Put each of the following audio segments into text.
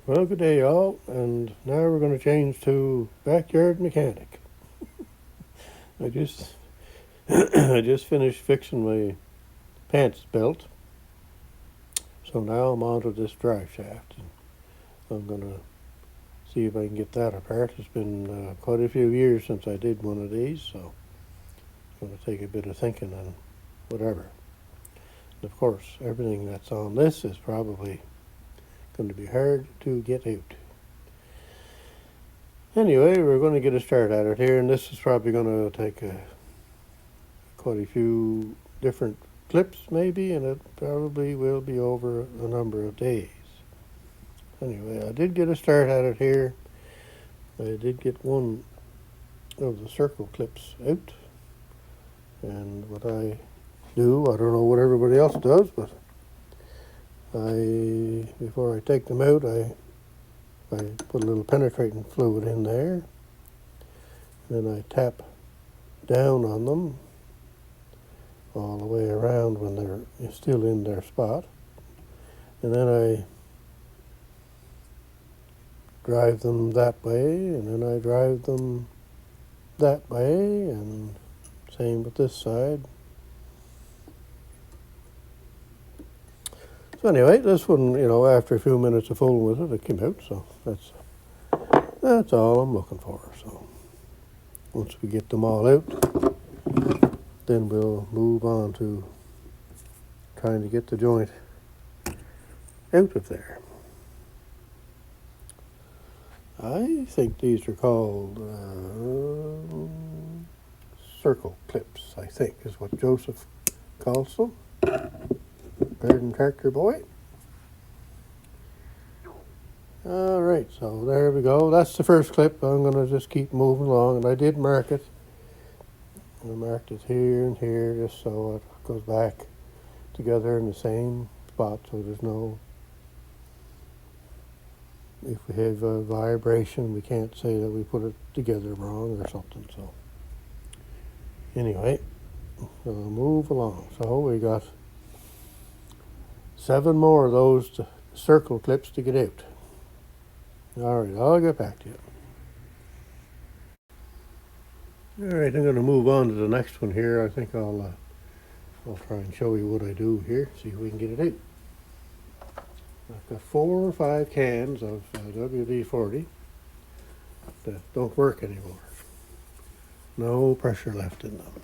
Well, good day, y'all, and now we're going to change to backyard mechanic. I just I just finished fixing my pants belt, so now I'm onto this drive shaft, and I'm going to see if I can get that apart. It's been quite a few years since I did one of these, so it's going to take a bit of thinking and whatever. And of course, everything that's on this is probably going to be hard to get out. Anyway, we're going to get a start at it here, and this is probably going to take quite a few different clips maybe, and it probably will be over a number of days. Anyway, I did get a start at it here. I did get one of the circle clips out, and what I do, I don't know what everybody else does, but before I take them out, I put a little penetrating fluid in there, then I tap down on them all the way around when they're still in their spot, and then I drive them that way, and then I drive them that way, and same with this side. So anyway, this one, after a few minutes of fooling with it, it came out, so that's all I'm looking for. So once we get them all out, then we'll move on to trying to get the joint out of there. I think these are called circle clips, I think is what Joseph calls them. Garden tractor boy. All right, so there we go. That's the first clip. I'm going to just keep moving along, and I did mark it. I marked it here and here just so it goes back together in the same spot, so there's no, if we have a vibration, we can't say that we put it together wrong or something. So anyway, we'll move along. So we got 7 more of those circle clips to get out. All right, I'll get back to you. All right, I'm going to move on to the next one here. I think I'll try and show you what I do here, see if we can get it out. I've got 4 or 5 cans of WD-40 that don't work anymore. No pressure left in them.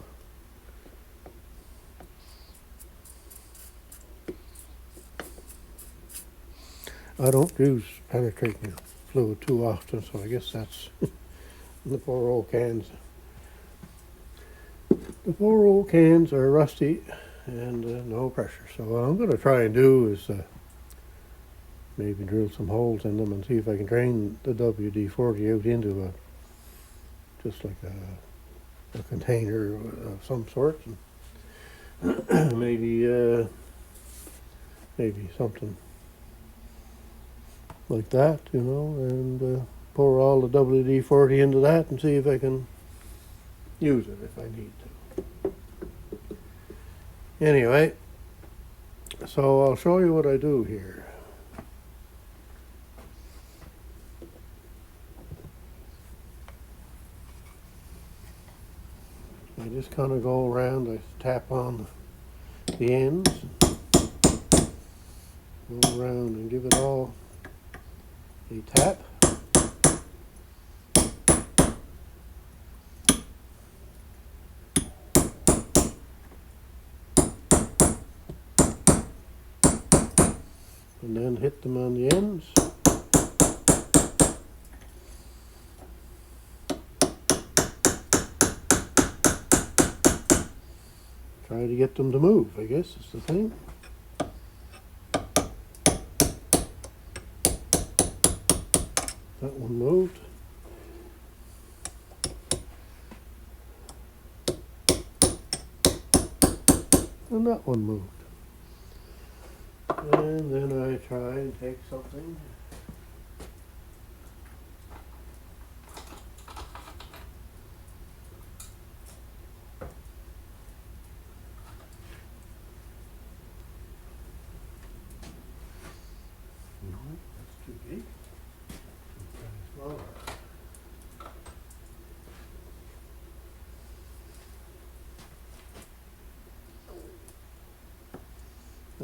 I don't use penetrating fluid too often, so I guess that's the 4 old cans. The 4 old cans are rusty and no pressure. So what I'm going to try and do is maybe drill some holes in them and see if I can drain the WD-40 out into just like a container of some sort, and maybe something like that, and pour all the WD-40 into that and see if I can use it if I need to. Anyway, so I'll show you what I do here. I just kind of go around, I tap on the ends, go around and give it all a tap. And then hit them on the ends. Try to get them to move, I guess is the thing. That one moved. And that one moved. And then I try and take something. No, that's too big.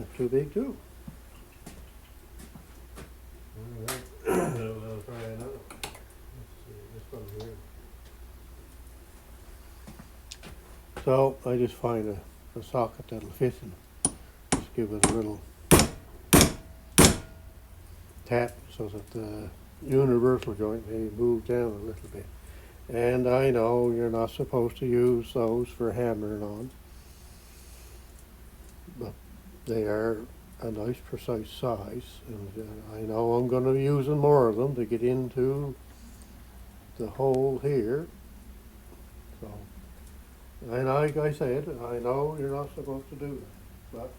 That's too big too. Alright, I'll try another one. Let's see, this one here. So I just find a socket that'll fit and just give it a little tap so that the universal joint may move down a little bit. And I know you're not supposed to use those for hammering on, but they are a nice precise size, and I know I'm going to be using more of them to get into the hole here. So, and like I said, I know you're not supposed to do that, but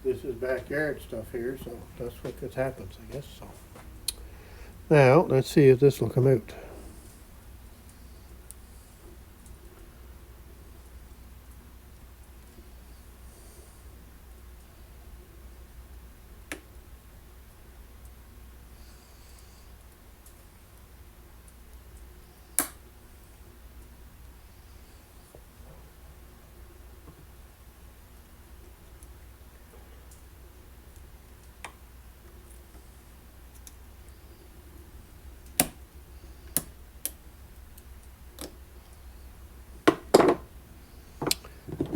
this is backyard stuff here, so that's what happens, I guess. So now let's see if this will come out.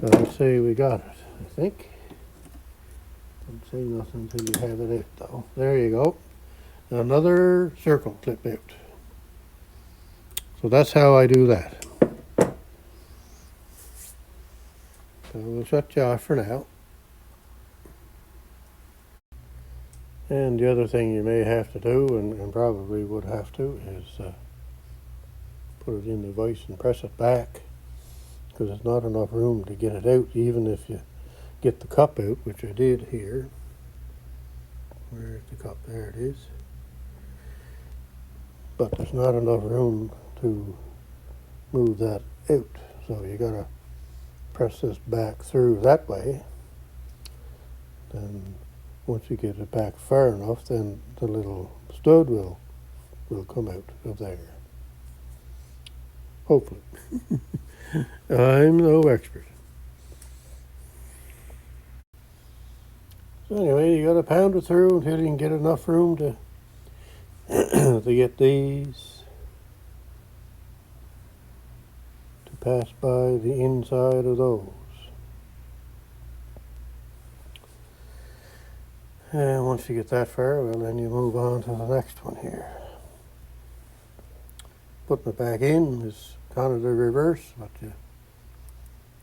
Let's say we got it, I think. Don't say nothing until you have it out though. There you go. Another circle clip out. So that's how I do that. So we'll shut you off for now. And the other thing you may have to do, and probably would have to, is put it in the vise and press it back, because there's not enough room to get it out, even if you get the cup out, which I did here. Where's the cup? There it is. But there's not enough room to move that out, so you gotta press this back through that way. Then once you get it back far enough, then the little stud will come out of there. Hopefully. I'm no expert. So anyway, you gotta pound it through until you can get enough room to to get these to pass by the inside of those. And once you get that far, well, then you move on to the next one here. Putting it back in is kind of the reverse, but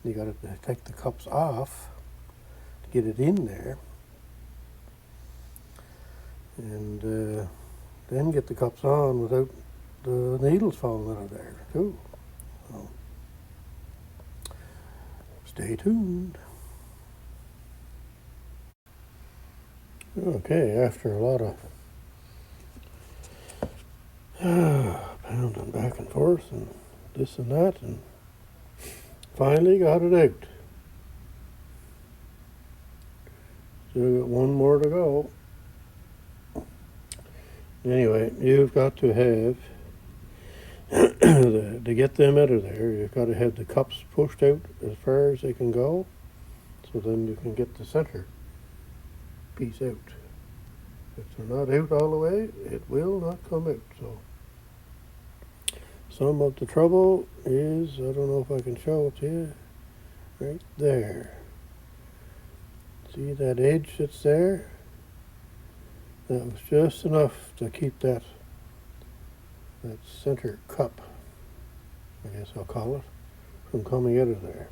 you got to take the cups off to get it in there, and then get the cups on without the needles falling out of there too. So stay tuned. Okay, after a lot of pounding back and forth and this and that, and finally got it out. Still got one more to go. Anyway, you've got to have, to get them out of there, you've got to have the cups pushed out as far as they can go, so then you can get the center piece out. If they're not out all the way, it will not come out. So some of the trouble is, I don't know if I can show it to you, right there. See that edge that's there? That was just enough to keep that center cup, I guess I'll call it, from coming out of there.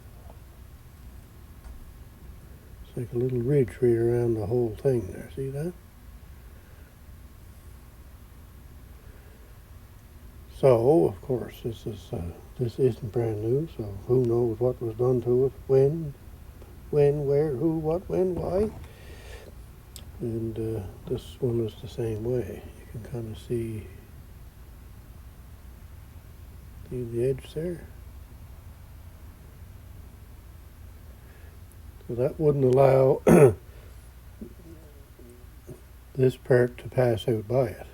It's like a little ridge right around the whole thing there, see that? So, of course, this isn't brand new, so who knows what was done to it, when, where, who, what, when, why. And this one is the same way. You can kind of see the edge there. So that wouldn't allow this part to pass out by it.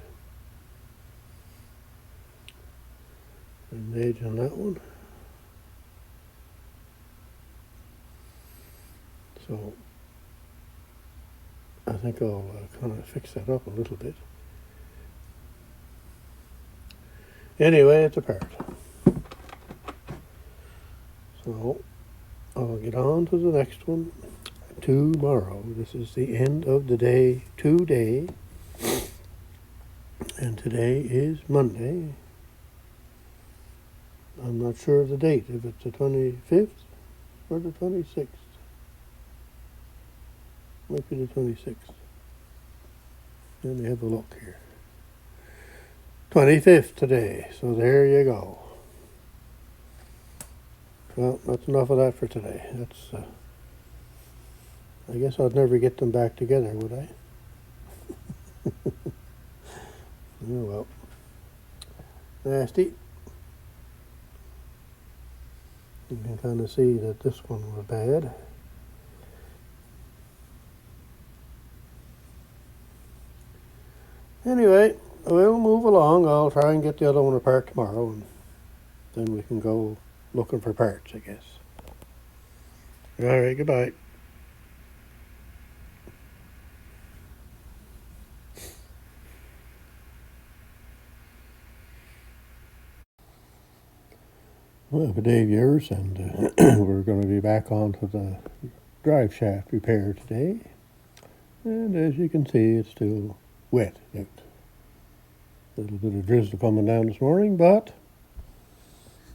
And the edge on that one. So I think I'll kind of fix that up a little bit. Anyway, it's apart. So I'll get on to the next one tomorrow. This is the end of the day today. And today is Monday. I'm not sure of the date, if it's the 25th or the 26th. Might be the 26th. Let me have a look here. 25th today, so there you go. Well, that's enough of that for today. That's, I guess I'd never get them back together, would I? Oh well. Nasty. You can kind of see that this one was bad. Anyway, we'll move along. I'll try and get the other one apart tomorrow, and then we can go looking for parts, I guess. All right, goodbye. Well, good day, viewers, and we're going to be back onto the drive shaft repair today. And as you can see, it's still wet out. A little bit of drizzle coming down this morning, but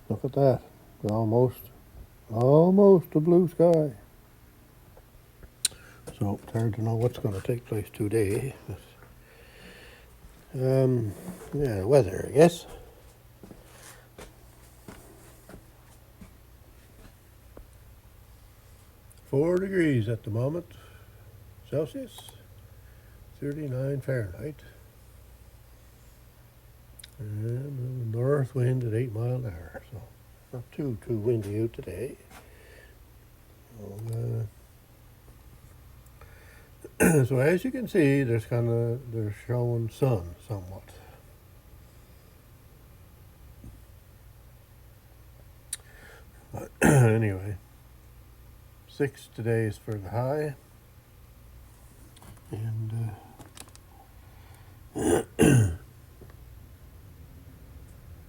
look at that. Almost a blue sky. So it's hard to know what's going to take place today. Yeah, weather, I guess. Four degrees at the moment, Celsius, 39 Fahrenheit. And the north wind at 8 miles an hour, so not too windy out today. So as you can see, they're showing sun somewhat. Anyway, 6 today is for the high, and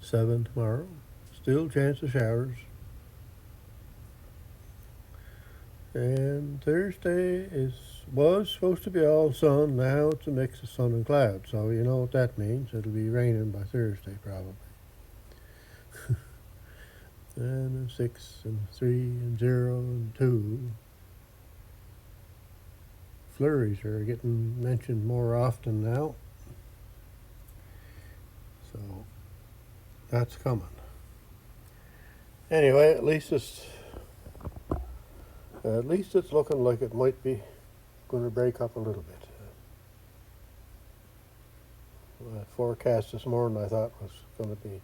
7 tomorrow. Still chance of showers. And Thursday was supposed to be all sun. Now it's a mix of sun and clouds. So you know what that means. It'll be raining by Thursday probably. And 6 and 3 and 0 and 2. Flurries are getting mentioned more often now. So that's coming. Anyway, at least it's looking like it might be going to break up a little bit. The forecast this morning I thought was going to be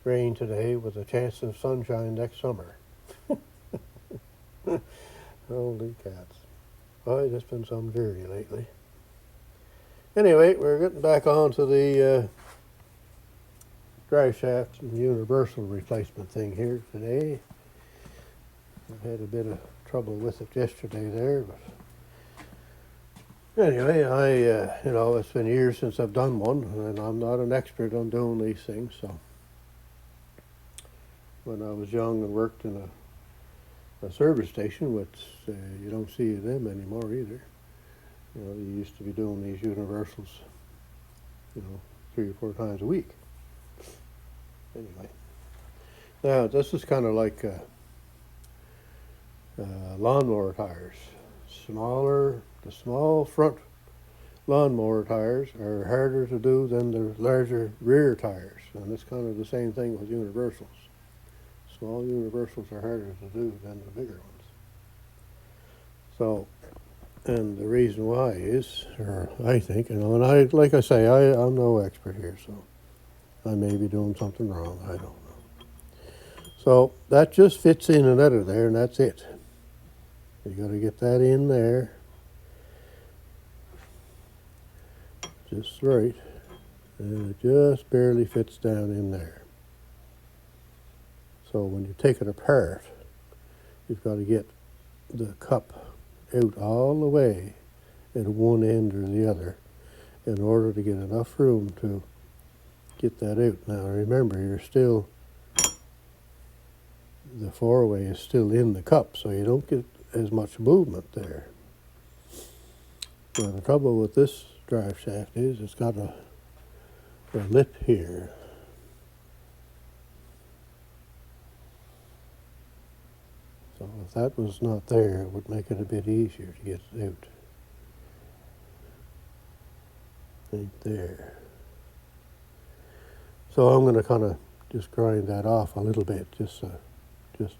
rain today with a chance of sunshine next summer. Holy cats. Boy, there's been some dreary lately. Anyway, we're getting back on to the drive shaft and universal replacement thing here today. I had a bit of trouble with it yesterday there, but anyway, it's been years since I've done one, and I'm not an expert on doing these things, so when I was young and worked in a service station, which you don't see them anymore either. You know, you used to be doing these universals, 3 or 4 times a week. Anyway, now this is kind of like lawnmower tires. The small front lawnmower tires are harder to do than the larger rear tires, and it's kind of the same thing with universals. Small universals are harder to do than the bigger ones. So, and the reason why is, or I think, and like I say, I'm no expert here, so I may be doing something wrong, I don't know. So that just fits in and out of there, and that's it. You got to get that in there just right, and it just barely fits down in there. So when you take it apart, you've got to get the cup out all the way at one end or the other in order to get enough room to get that out. Now remember, the four-way is still in the cup, so you don't get as much movement there. Now the trouble with this drive shaft is it's got a lip here. So if that was not there, it would make it a bit easier to get it out. Right there. So I'm going to kind of just grind that off a little bit, just to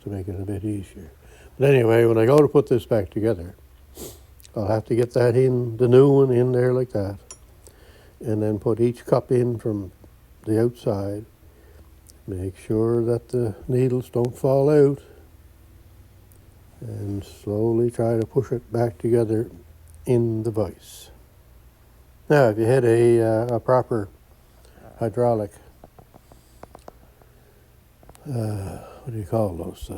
make it a bit easier. But anyway, when I go to put this back together, I'll have to get that in, the new one in there like that, and then put each cup in from the outside. Make sure that the needles don't fall out, and slowly try to push it back together in the vise. Now, if you had a proper hydraulic, what do you call those?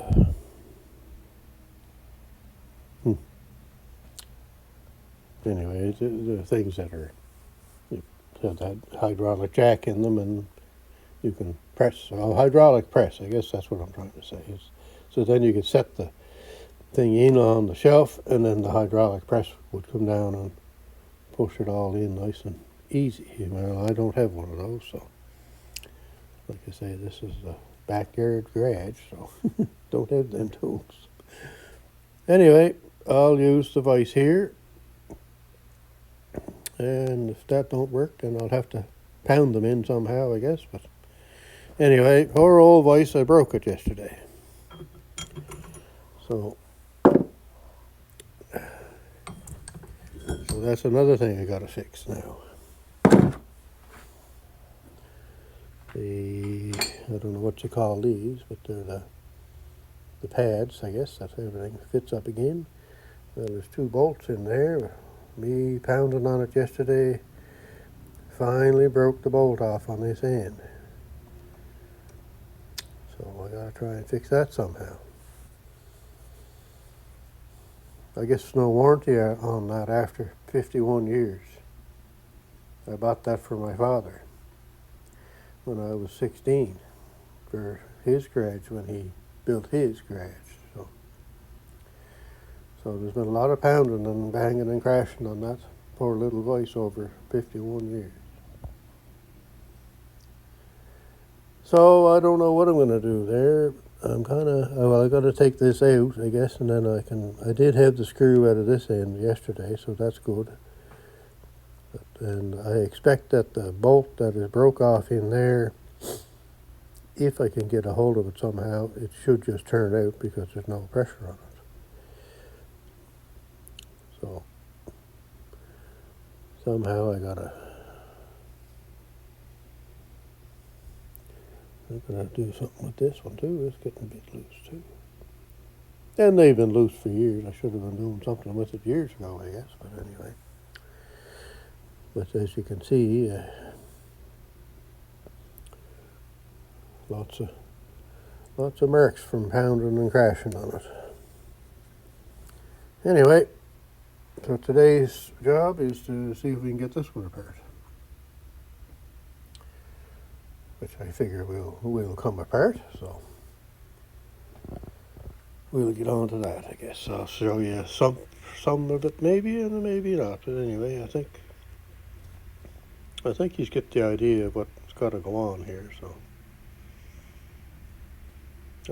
Anyway, the things that are, you have that hydraulic jack in them, and you can press, hydraulic press, I guess that's what I'm trying to say. So then you could set the thing in on the shelf, and then the hydraulic press would come down and push it all in nice and easy. Well, I don't have one of those, so like I say, this is the backyard garage, so don't have them tools. Anyway, I'll use the vise here, and if that don't work, then I'll have to pound them in somehow, I guess. But anyway, poor old vise, I broke it yesterday. So that's another thing I got to fix now. I don't know what you call these, but they're the pads, I guess. That's everything fits up again. Well, there's two bolts in there. Me pounding on it yesterday finally broke the bolt off on this end. So I gotta try and fix that somehow. I guess there's no warranty on that after 51 years. I bought that for my father when I was 16 for his garage when he built his garage. So there's been a lot of pounding and banging and crashing on that poor little vise over 51 years. So I don't know what I'm going to do there. I'm I got to take this out, I guess, and then I did have the screw out of this end yesterday, so that's good. And I expect that the bolt that is broke off in there, if I can get a hold of it somehow, it should just turn out because there's no pressure on it. So somehow I'm gonna do something with this one too. It's getting a bit loose too. And they've been loose for years. I should have been doing something with it years ago, I guess, but anyway. But as you can see, lots of marks from pounding and crashing on it. Anyway, so today's job is to see if we can get this one apart, which I figure will come apart. So we'll get on to that, I guess. I'll show you some of it maybe, and maybe not. But anyway, I think you get the idea of what's got to go on here. So,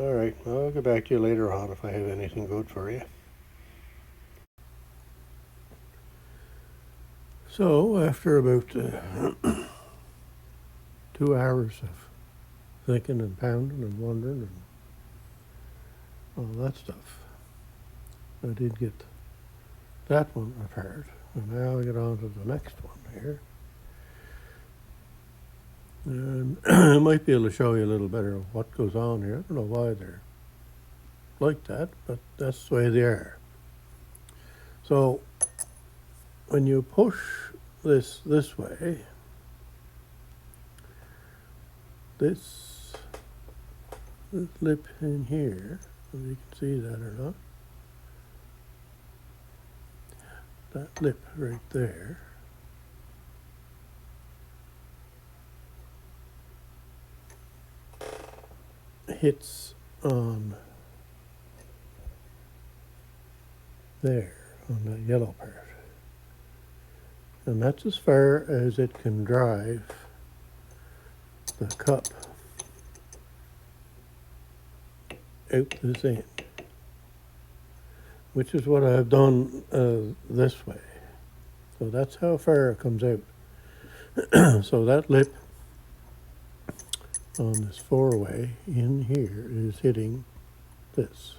all right, I'll get back to you later on if I have anything good for you. So after about 2 hours of thinking and pounding and wondering and all that stuff, I did get that one apart. And now I get on to the next one here. And I might be able to show you a little better of what goes on here. I don't know why they're like that, but that's the way they are. So when you push this way, this lip in here, whether you can see that or not, that lip right there. Hits on there, on that yellow part. And that's as far as it can drive the cup out this end, which is what I've done this way. So that's how far it comes out. So that lip on this four-way in here is hitting this.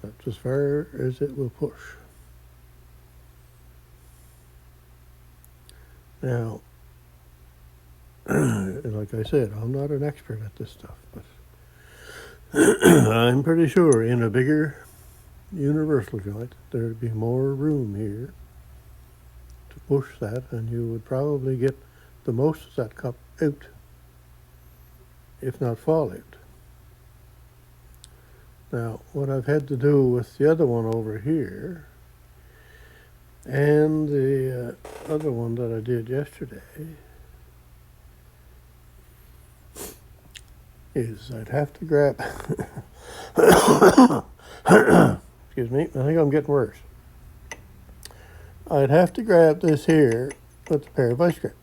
That's as far as it will push. Now, like I said, I'm not an expert at this stuff, but I'm pretty sure in a bigger universal joint there'd be more room here to push that, and you would probably get the most of that cup out, if not fall out. Now, what I've had to do with the other one over here and the other one that I did yesterday is I'd have to grab excuse me, I think I'm getting worse. I'd have to grab this here with a pair of vice grips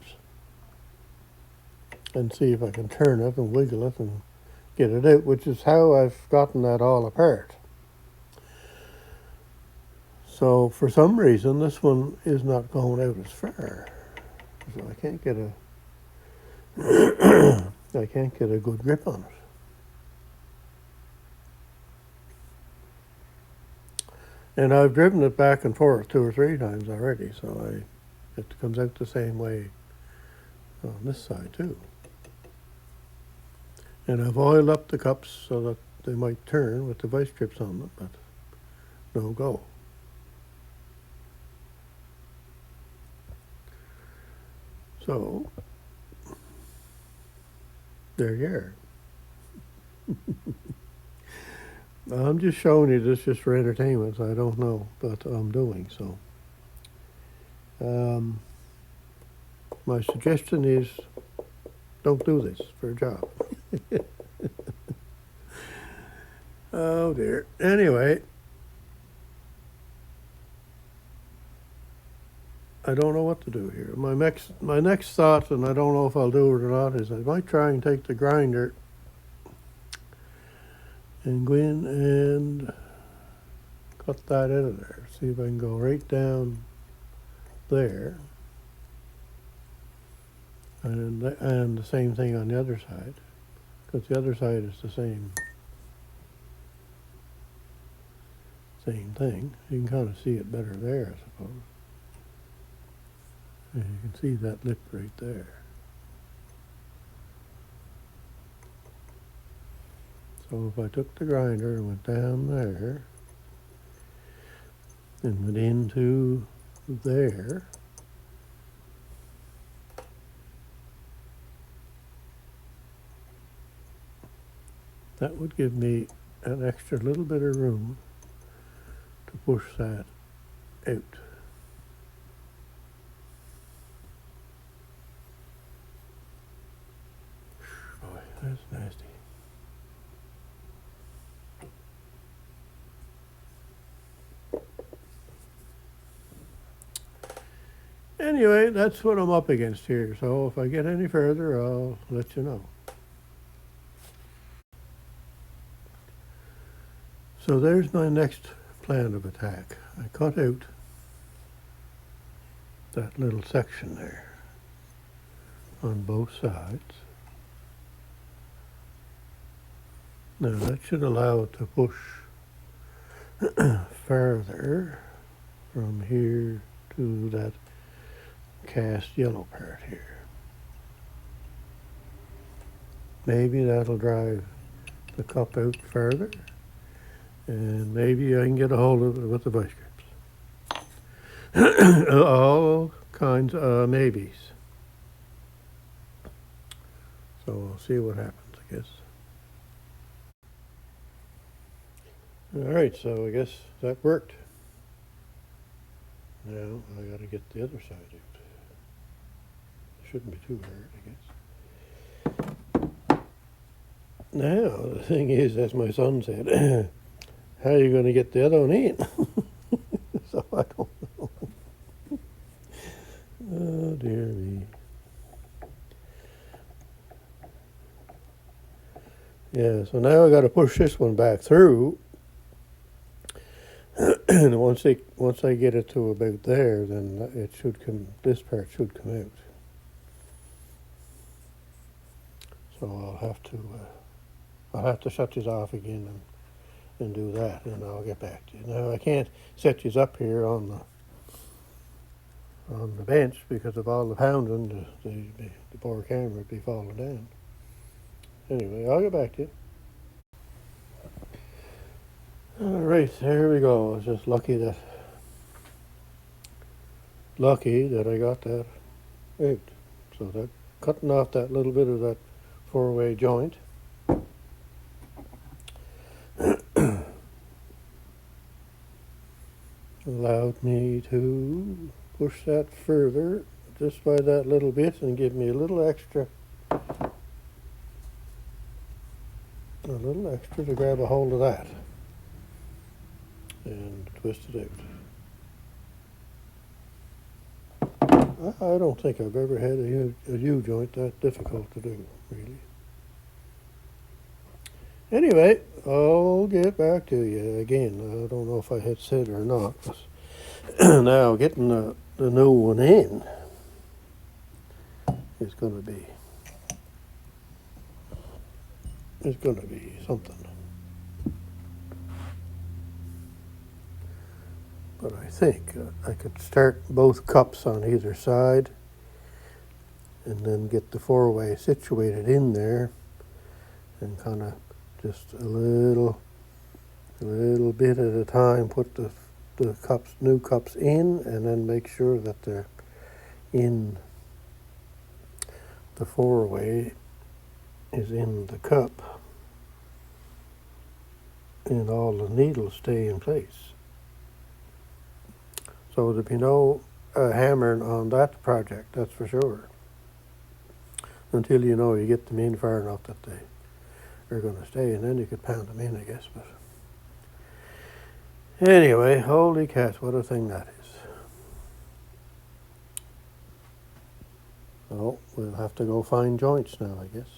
and see if I can turn it and wiggle it and get it out, which is how I've gotten that all apart. So for some reason this one is not going out as far, so I can't get a good grip on it. And I've driven it back and forth 2 or 3 times already, so it comes out the same way on this side too. And I've oiled up the cups so that they might turn with the vice grips on them, but no go. So, there you are. I'm just showing you this just for entertainment. I don't know, but I'm doing so. My suggestion is don't do this for a job. Oh dear. Anyway, I don't know what to do here. My next thought, and I don't know if I'll do it or not, is I might try and take the grinder and go in and cut that out of there. See if I can go right down there. And the same thing on the other side, because the other side is the same thing. You can kind of see it better there, I suppose. And you can see that lip right there. So if I took the grinder and went down there and went into there, that would give me an extra little bit of room to push that out. Boy, that's nasty. Anyway, that's what I'm up against here. So if I get any further, I'll let you know. So there's my next plan of attack. I cut out that little section there on both sides. Now that should allow it to push further from here to that cast yellow part here. Maybe that'll drive the cup out further, and maybe I can get a hold of it with the vice grips. All kinds of maybes. So we'll see what happens, I guess. All right, so I guess that worked. Now I got to get the other side out. Shouldn't be too hard, I guess. Now the thing is, as my son said, how are you going to get the other one in? So I don't know. Oh dear me. Yeah, so now I got to push this one back through, and once I get it to about there, then it should come. This part should come out. So I'll have to shut this off again and do that, and I'll get back to you. Now I can't set this up here on the bench because of all the pounding. The poor camera would be falling down. Anyway, I'll get back to you. All right, there we go. I was just lucky that I got that out. So that cutting off that little bit of that four-way joint allowed me to push that further just by that little bit and give me a little extra to grab a hold of that and twist it out. I don't think I've ever had a U-joint that difficult to do, really. Anyway, I'll get back to you again. I don't know if I had said or not, but now getting the new one in is going to be something. But I think I could start both cups on either side and then get the four-way situated in there and kind of just a little bit at a time put the new cups in, and then make sure that they're in the four-way is in the cup and all the needles stay in place. So there'll be no hammering on that project, that's for sure, until you get them in far enough that they are going to stay, and then you could pound them in, I guess. But anyway, holy cats, what a thing that is. Oh, we'll have to go find joints now, I guess.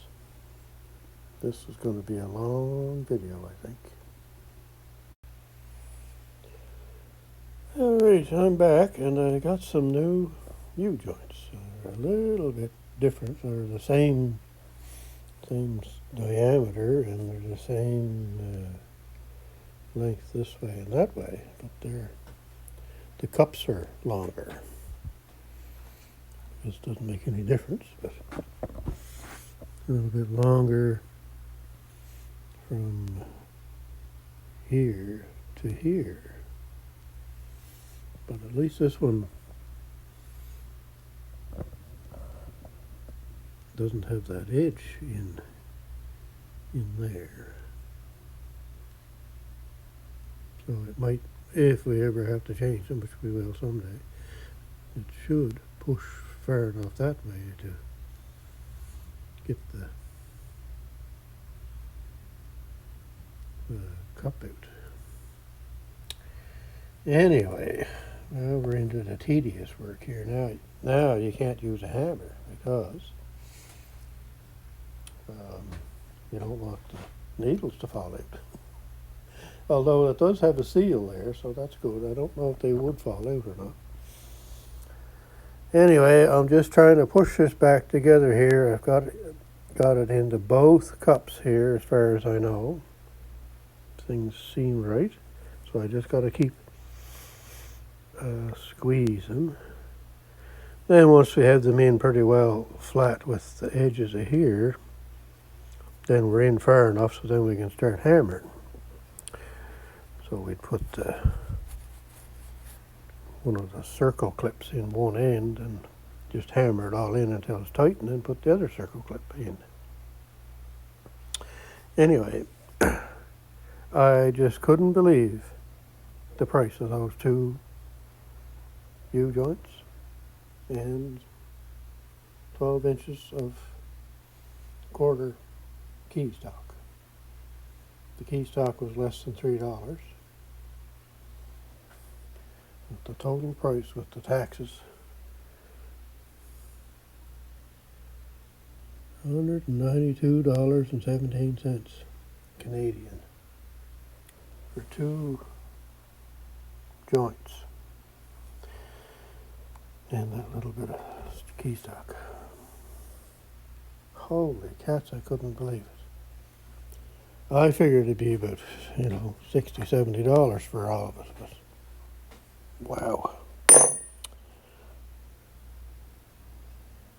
This is going to be a long video, I think. All right, I'm back, and I got some new U-joints. They're a little bit different. They're the same diameter, and they're the same length this way and that way, but the cups are longer. This doesn't make any difference, but a little bit longer from here to here. But at least this one doesn't have that edge in there. So it might, if we ever have to change them, which we will someday, it should push far enough that way to get the cup out. Anyway, now we're into the tedious work here. Now you can't use a hammer because you don't want the needles to fall out. Although it does have a seal there, so that's good. I don't know if they would fall out or not. Anyway, I'm just trying to push this back together here. I've got it into both cups here as far as I know. Things seem right. So I just got to keep squeezing. Then once we have them in pretty well flat with the edges of here, then we're in far enough so then we can start hammering. So we'd put one of the circle clips in one end and just hammer it all in until it's tight, and then put the other circle clip in. Anyway, I just couldn't believe the price of those two U-joints and 12 inches of quarter key stock. The key stock was less than $3. The total price with the taxes, $192.17 Canadian for 2 joints and that little bit of key stock. Holy cats, I couldn't believe it. I figured it'd be about, $60, $70 for all of it, but wow.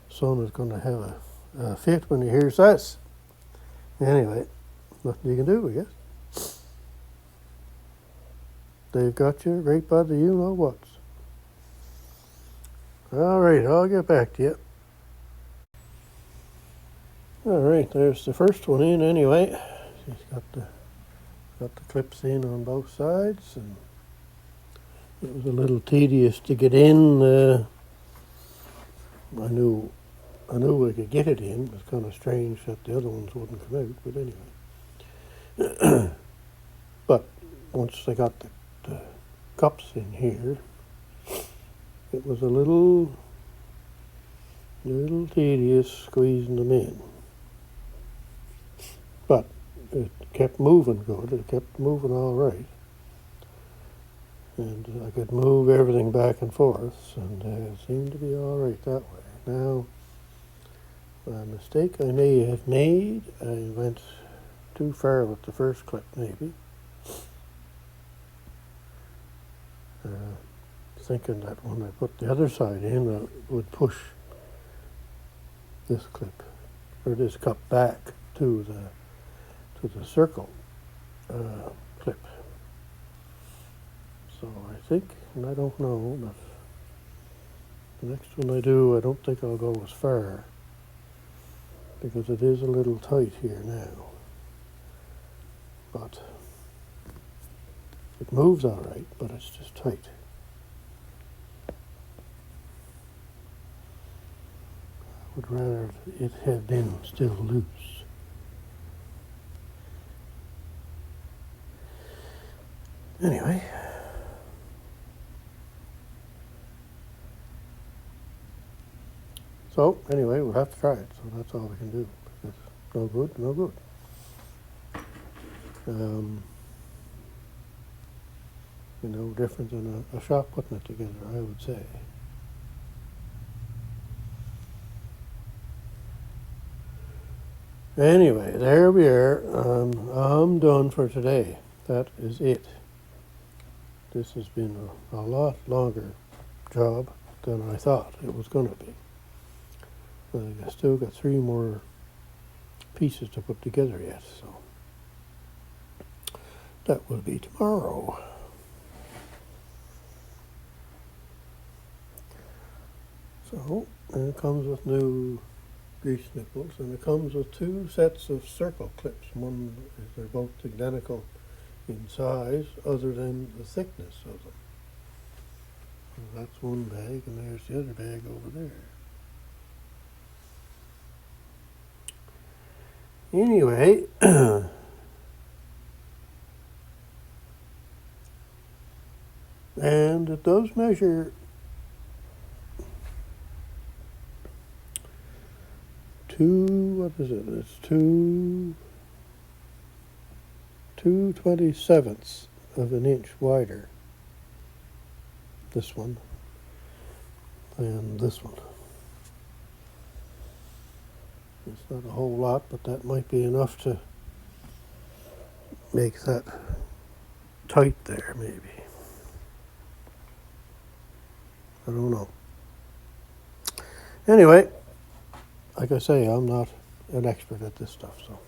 Son is going to have a fit when he hears this. Anyway, nothing you can do, I guess. They've got you right by the you-know-whats. All right, I'll get back to you. All right, there's the first one in anyway. She's got the clips in on both sides, and it was a little tedious to get in. I knew I could get it in. It was kind of strange that the other ones wouldn't come out, but anyway. But once they got the cups in here, it was a little tedious squeezing them in. But it kept moving good. It kept moving all right. And I could move everything back and forth, and it seemed to be all right that way. Now, a mistake I may have made, I went too far with the first clip, maybe. Thinking that when I put the other side in, I would push this clip, or this cup back to the circle clip. So I think, and I don't know, but the next one I do, I don't think I'll go as far, because it is a little tight here now. But it moves all right, but it's just tight. I would rather it had been still loose. Anyway. So, anyway, we'll have to try it, so that's all we can do. It's no good, no good. No different than a shop putting it together, I would say. Anyway, there we are. I'm done for today. That is it. This has been a lot longer job than I thought it was going to be. But I still got 3 more pieces to put together yet, so that will be tomorrow. So, and it comes with new grease nipples, and it comes with 2 sets of circle clips. One is they're both identical in size, other than the thickness of them. And that's one bag, and there's the other bag over there. Anyway, and it does measure 2/27ths of an inch wider, this one, than this one. It's not a whole lot, but that might be enough to make that tight there, maybe. I don't know. Anyway, like I say, I'm not an expert at this stuff, so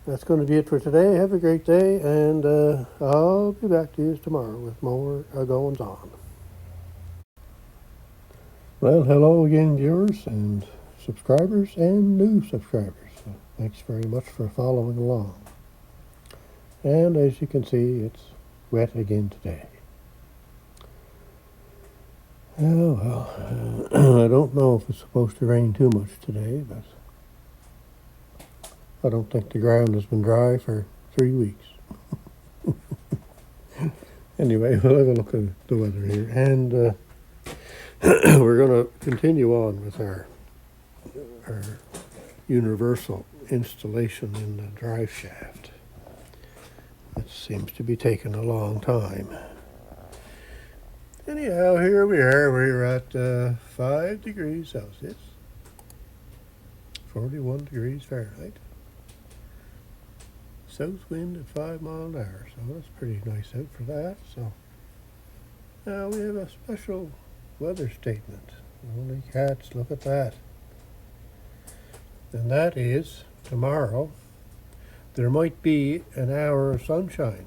that's going to be it for today. Have a great day, and I'll be back to you tomorrow with more goings on. Well, hello again, viewers and subscribers and new subscribers. So thanks very much for following along. And as you can see, it's wet again today. Oh, well, I don't know if it's supposed to rain too much today, but I don't think the ground has been dry for 3 weeks. Anyway, we'll have a look at the weather here, and we're going to continue on with our universal installation in the drive shaft. It seems to be taking a long time. Anyhow, here we are. We're at 5 degrees Celsius, 41 degrees Fahrenheit. South wind at 5 miles an hour, so that's pretty nice out for that. So now we have a special weather statement. Holy cats, look at that. And that is, tomorrow, there might be an hour of sunshine.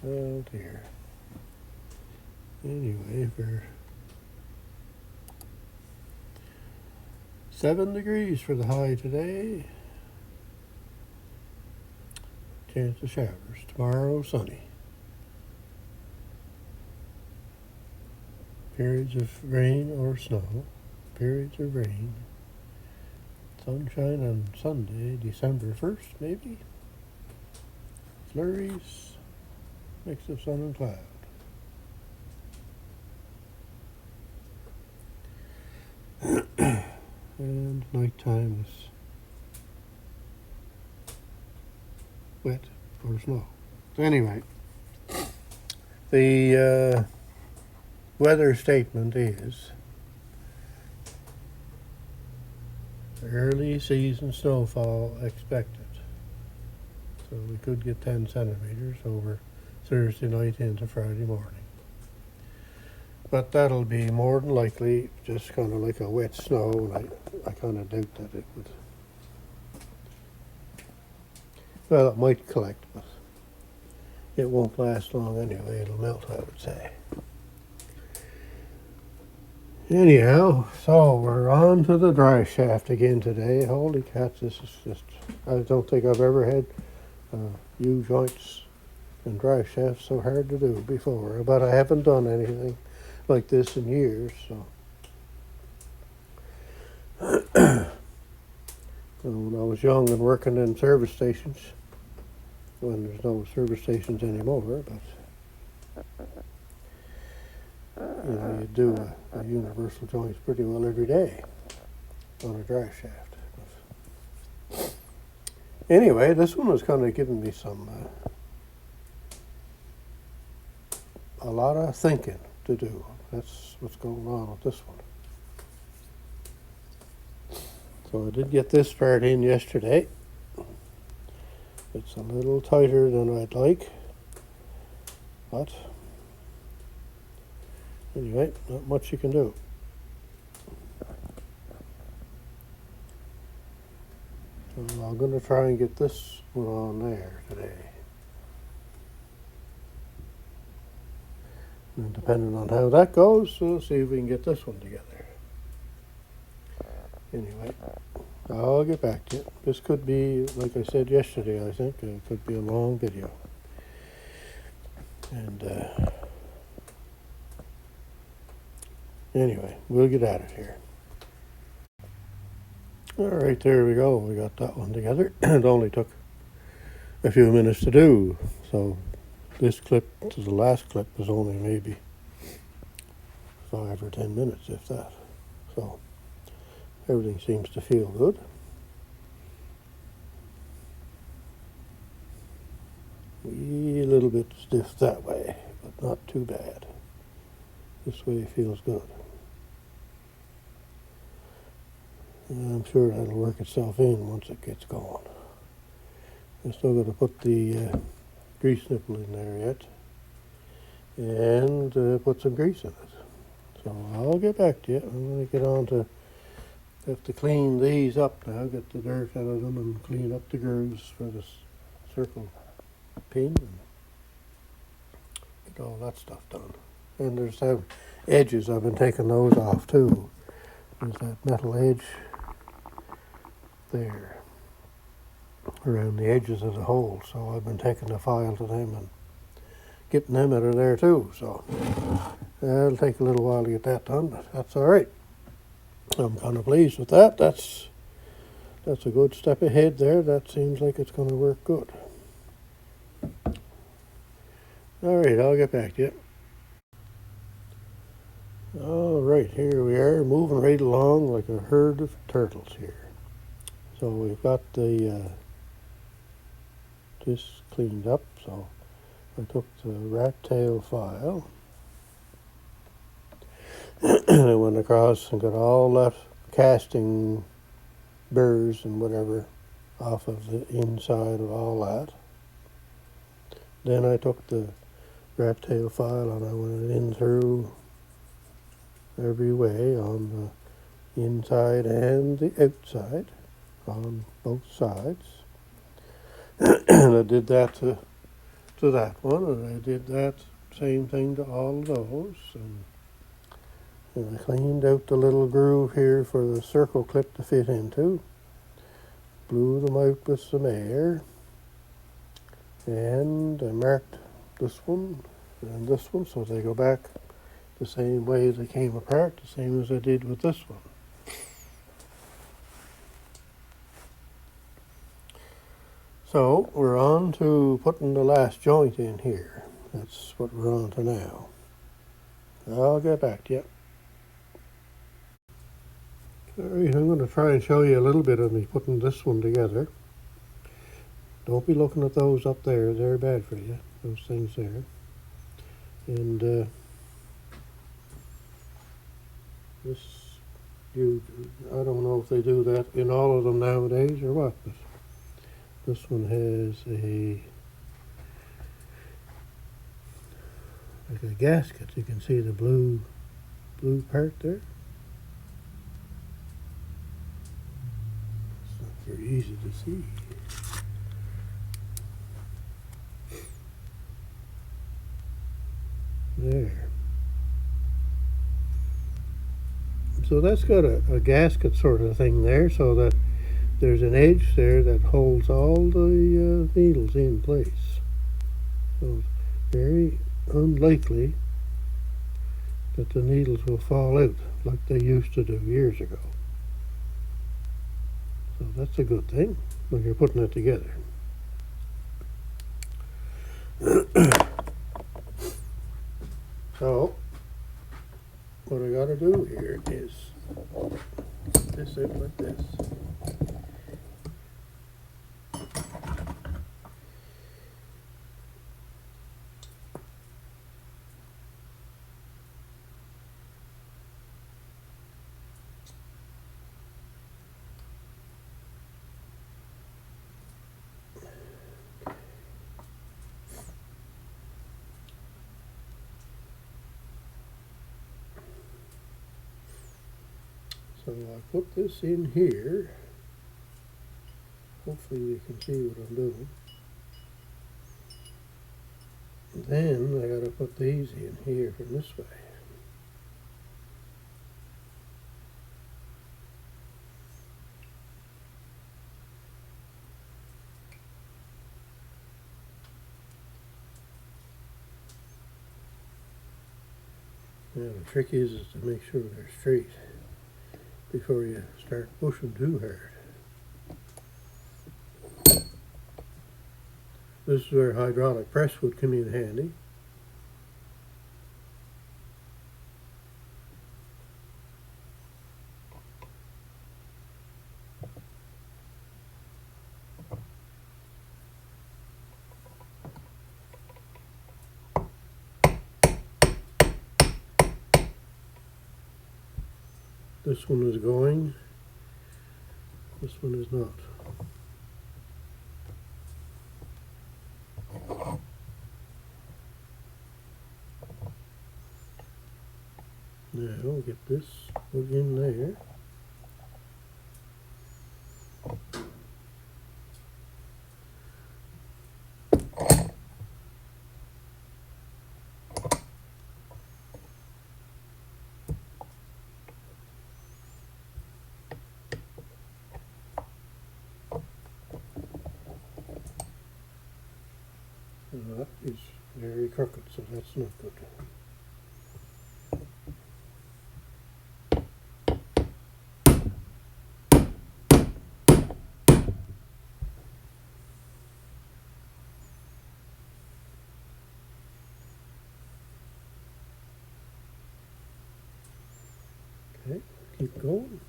Oh dear. Anyway, we're 7 degrees for the high today. Chance of showers. Tomorrow, sunny. Periods of rain or snow. Periods of rain. Sunshine on Sunday, December 1st, maybe. Flurries. Mix of sun and cloud. And nighttime is wet or snow. So anyway, the weather statement is early season snowfall expected. So we could get 10 centimeters over Thursday night into Friday morning. But that'll be more than likely just kind of like a wet snow, and I kind of doubt that it would. Well, it might collect, but it won't last long anyway. It'll melt, I would say. Anyhow, so we're on to the dry shaft again today. Holy cats, this is just, I don't think I've ever had U-joints and dry shafts so hard to do before, but I haven't done anything like this in years, so. When I was young and working in service stations, when there's no service stations anymore, but you know, you do a universal joints pretty well every day on a dry shaft. But anyway, this one was kind of giving me some a lot of thinking to do. That's what's going on with this one. So I did get this part in yesterday. It's a little tighter than I'd like, but anyway, not much you can do. So I'm going to try and get this one on there today. And depending on how that goes, we'll see if we can get this one together. Anyway, I'll get back to it. This could be, like I said yesterday, I think, it could be a long video. And anyway, we'll get at it here. All right, there we go. We got that one together. It only took a few minutes to do. So this clip to the last clip was only maybe 5 or 10 minutes, if that. So everything seems to feel good. A little bit stiff that way, but not too bad. This way feels good. And I'm sure that'll work itself in once it gets going. I'm still going to put the grease nipple in there yet, and put some grease in it. So I'll get back to you. I'm going to get on to, have to clean these up now, get the dirt out of them and clean up the grooves for this circle pin and get all that stuff done. And there's some edges, I've been taking those off too. There's that metal edge there around the edges of the hole, so I've been taking the file to them and getting them out of there too. So it'll take a little while to get that done, but that's all right. I'm kind of pleased with that. That's a good step ahead there. That seems like it's going to work good. All right, I'll get back to you. All right, here we are, moving right along like a herd of turtles here. So we've got the this cleaned up. So I took the rat tail file and I went across and got all that casting burrs and whatever off of the inside of all that. Then I took the rat tail file and I went in through every way on the inside and the outside on both sides. And I did that to that one, and I did that same thing to all of those. And I cleaned out the little groove here for the circle clip to fit into. Blew them out with some air. And I marked this one and this one so they go back the same way they came apart, the same as I did with this one. So we're on to putting the last joint in here. That's what we're on to now. I'll get back to you. All right, I'm going to try and show you a little bit of me putting this one together. Don't be looking at those up there. They're bad for you, those things there. And this, I don't know if they do that in all of them nowadays or what, but this one has like a gasket. You can see the blue part there. It's not very easy to see. There. So that's got a gasket sort of thing there, so that there's an edge there that holds all the needles in place. So it's very unlikely that the needles will fall out like they used to do years ago. So that's a good thing when you're putting it together. So what I got to do here is put this out like this. So I put this in here. Hopefully you can see what I'm doing. Then I got to put these in here from this way. Now the trick is to make sure they're straight before you start pushing too hard. This is where hydraulic press would come in handy. This one is going, this one is not. Now get this put in there. That is very crooked, so that's not good. Okay, keep going.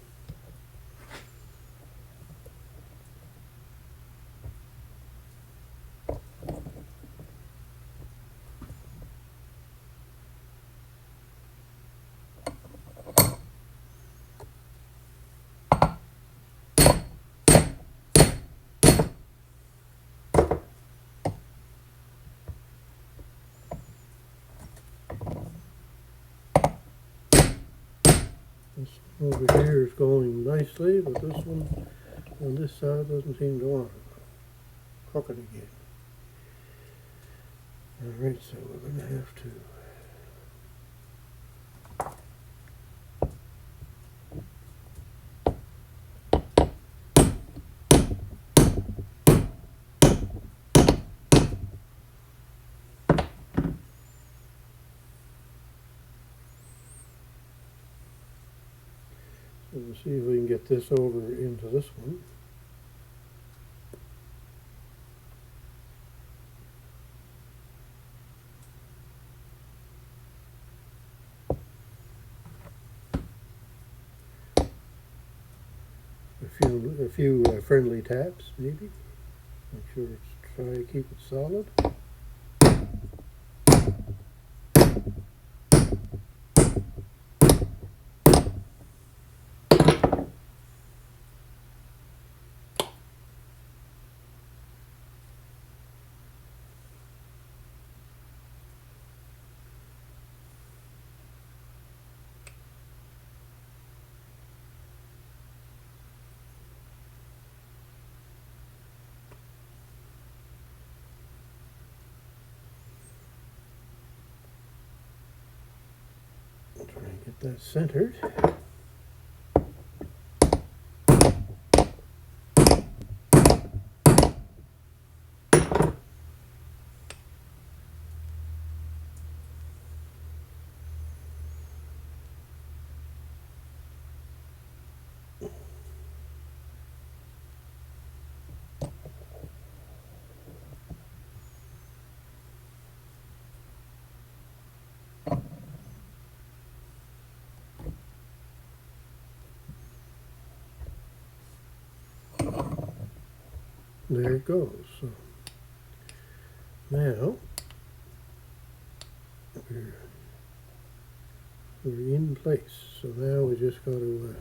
This over here is going nicely, but this one on this side doesn't seem to want it. Crooked again. Alright, so we're going to have to we'll see if we can get this over into this one. A few friendly taps, maybe. Make sure it's try to keep it solid. Try and get that centered. There it goes. So now we're in place. So now we just got to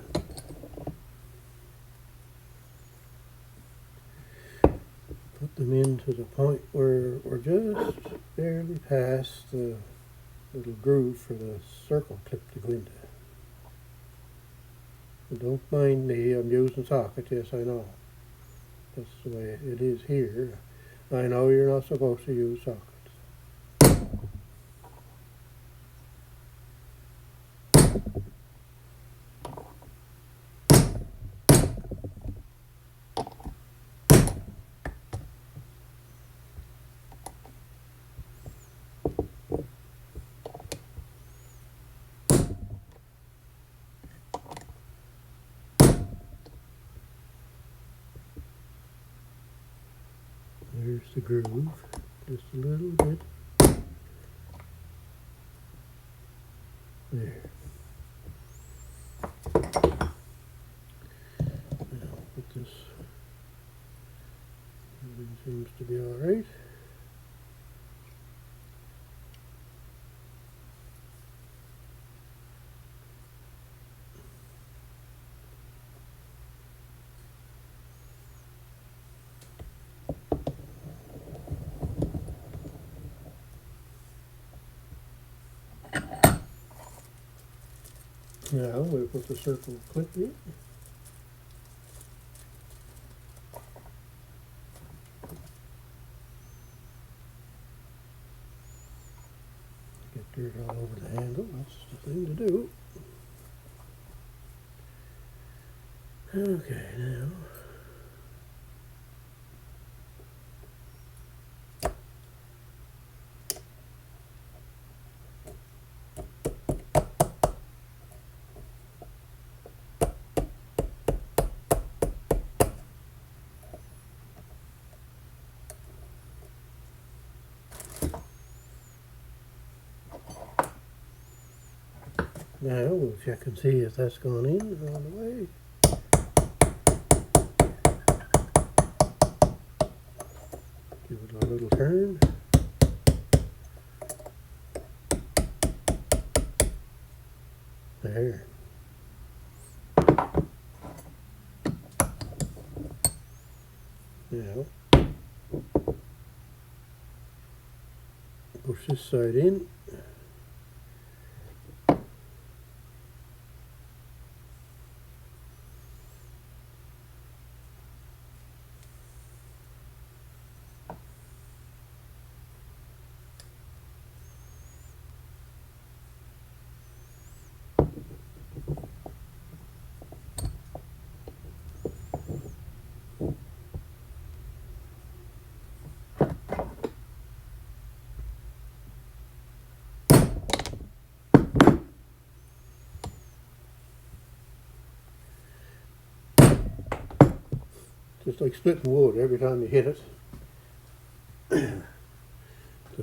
put them into the point where we're just barely past the little groove for the circle clip to go into. So don't mind me, I'm using sockets, yes I know. That's the way it is here. I know you're not supposed to use sockets. There's the groove, just a little bit. There. Now put this, everything seems to be alright. Now we'll put the circle clip in. Get dirt all over the handle, that's the thing to do. Okay, now Now we'll check and see if that's gone in all the way. Give it a little turn. There. Now push this side in. Just like splitting wood, every time you hit it, the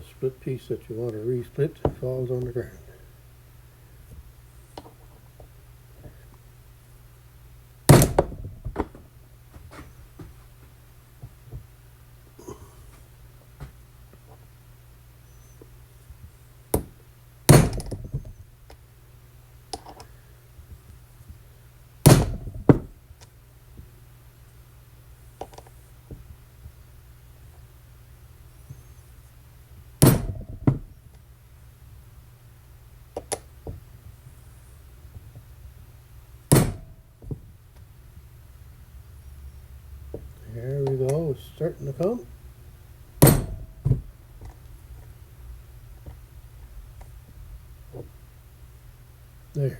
split piece that you want to resplit falls on the ground. There we go, it's starting to come. There.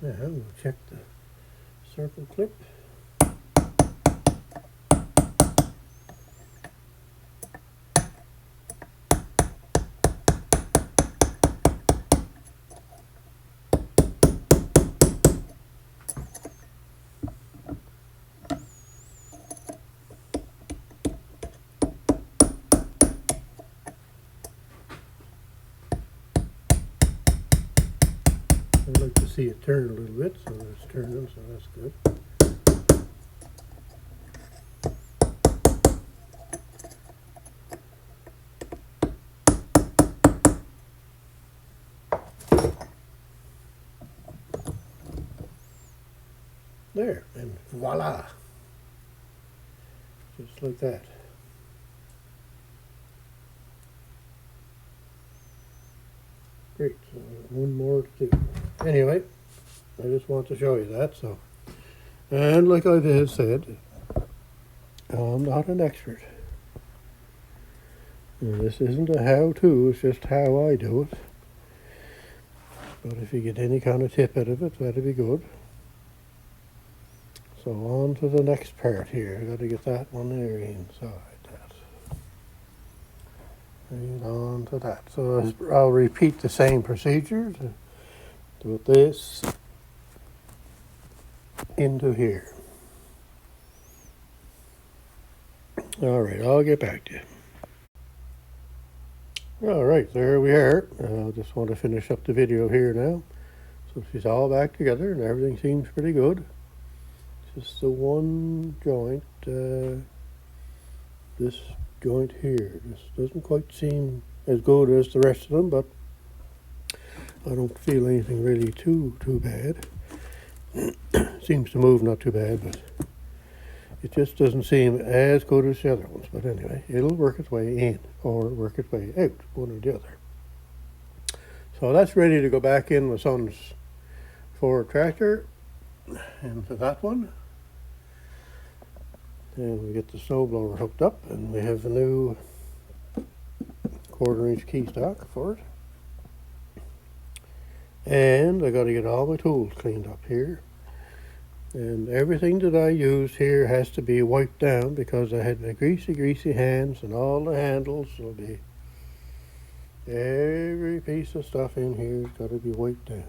Now we'll check the circle clip. I'd like to see it turn a little bit, so it's turning, so that's good. There, and voila! Just like that. Great, so one more to do. Anyway, I just want to show you that, so. And like I have said, I'm not an expert. And this isn't a how-to, it's just how I do it. But if you get any kind of tip out of it, that'd be good. So on to the next part here. I've got to get that one there inside that. And on to that. So I'll repeat the same procedure to put this into here. Alright, I'll get back to you. Alright, there we are. I just want to finish up the video here now. So she's all back together and everything seems pretty good. Just the one joint, this joint here, just doesn't quite seem as good as the rest of them, but I don't feel anything really too bad. Seems to move not too bad, but it just doesn't seem as good as the other ones. But anyway, it'll work its way in or work its way out, one or the other. So that's ready to go back in my son's Ford tractor into that one. And we get the snowblower hooked up, and we have a new 1/4-inch key stock for it. And I got to get all my tools cleaned up here. And everything that I use here has to be wiped down because I had my greasy hands, and all the handles will be, every piece of stuff in here has got to be wiped down.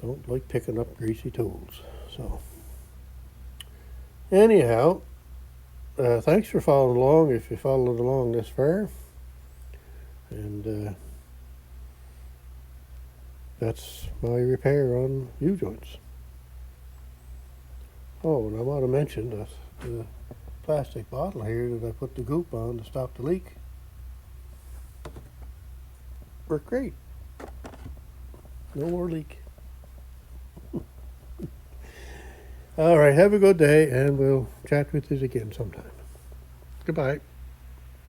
Don't like picking up greasy tools. So anyhow, thanks for following along if you followed along this far. And that's my repair on U-joints. Oh, and I want to mention the plastic bottle here that I put the goop on to stop the leak worked great. No more leak. All right, have a good day, and we'll chat with you again sometime. Goodbye.